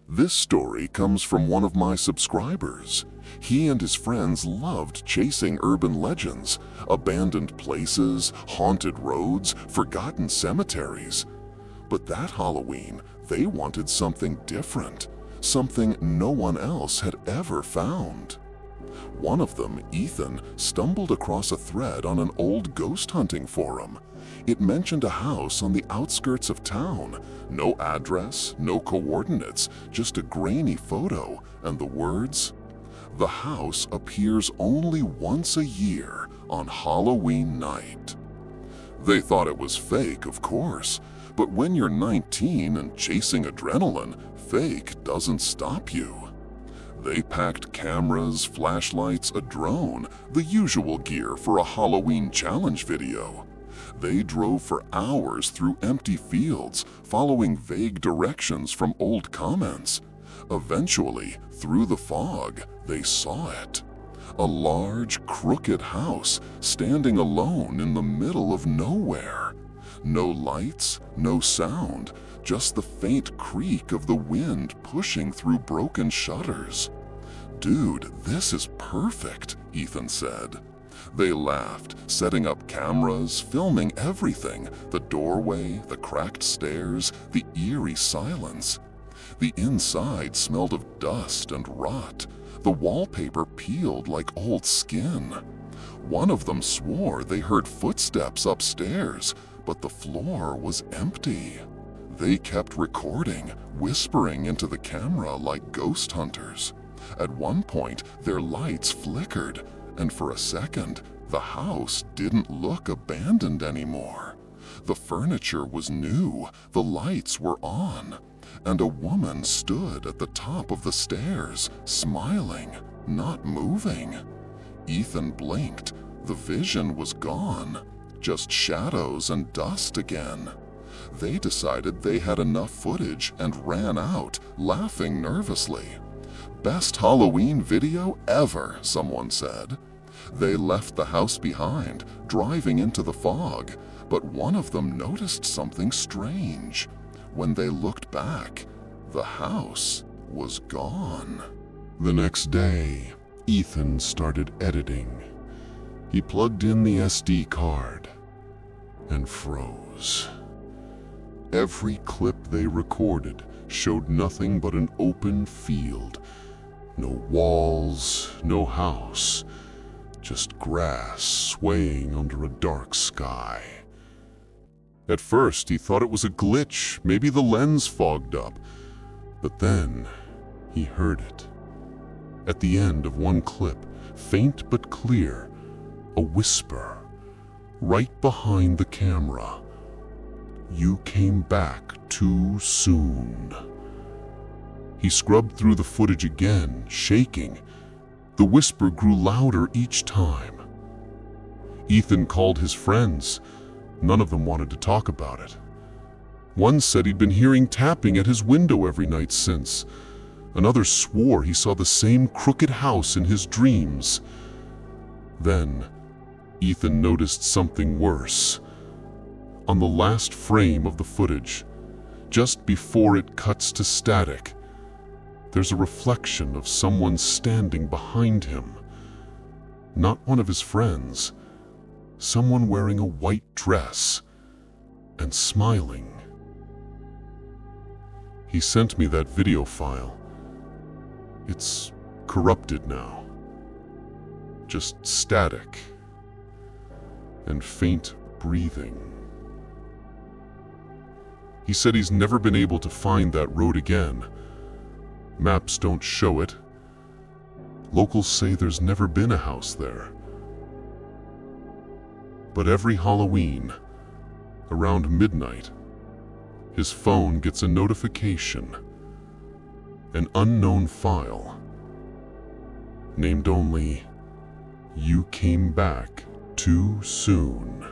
This story comes from one of my subscribers. He and his friends loved chasing urban legends, abandoned places, haunted roads, forgotten cemeteries. But that Halloween, they wanted something different, something no one else had ever found. One of them, Ethan, stumbled across a thread on an old ghost hunting forum. It mentioned a house on the outskirts of town. No address, no coordinates, just a grainy photo, and the words, "The house appears only once a year on Halloween night." They thought it was fake, of course, but when you're 19 and chasing adrenaline, fake doesn't stop you. They packed cameras, flashlights, a drone, the usual gear for a Halloween challenge video. They drove for hours through empty fields, following vague directions from old comments. Eventually, through the fog, they saw it. A large, crooked house standing alone in the middle of nowhere. No lights, no sound, just the faint creak of the wind pushing through broken shutters. "Dude, this is perfect," Ethan said. They laughed, setting up cameras, filming everything, the doorway, the cracked stairs, the eerie silence. The inside smelled of dust and rot. The wallpaper peeled like old skin. One of them swore they heard footsteps upstairs, but the floor was empty. They kept recording, whispering into the camera like ghost hunters. At one point, their lights flickered, and for a second, the house didn't look abandoned anymore. The furniture was new, the lights were on, and a woman stood at the top of the stairs, smiling, not moving. Ethan blinked. The vision was gone, just shadows and dust again. They decided they had enough footage and ran out, laughing nervously. "Best Halloween video ever," someone said. They left the house behind, driving into the fog, but one of them noticed something strange. When they looked back, the house was gone. The next day, Ethan started editing. He plugged in the SD card and froze. Every clip they recorded showed nothing but an open field. No walls, no house, just grass swaying under a dark sky. At first, he thought it was a glitch, maybe the lens fogged up. But then, he heard it. At the end of one clip, faint but clear, a whisper, right behind the camera. "You came back too soon." He scrubbed through the footage again, shaking. The whisper grew louder each time. Ethan called his friends. None of them wanted to talk about it. One said he'd been hearing tapping at his window every night since. Another swore he saw the same crooked house in his dreams. Then, Ethan noticed something worse. On the last frame of the footage, just before it cuts to static, there's a reflection of someone standing behind him. Not one of his friends. Someone wearing a white dress and smiling. He sent me that video file. It's corrupted now. Just static and faint breathing. He said he's never been able to find that road again. Maps don't show it. Locals say there's never been a house there. But every Halloween, around midnight, his phone gets a notification. An unknown file, named only "You Came Back Too Soon."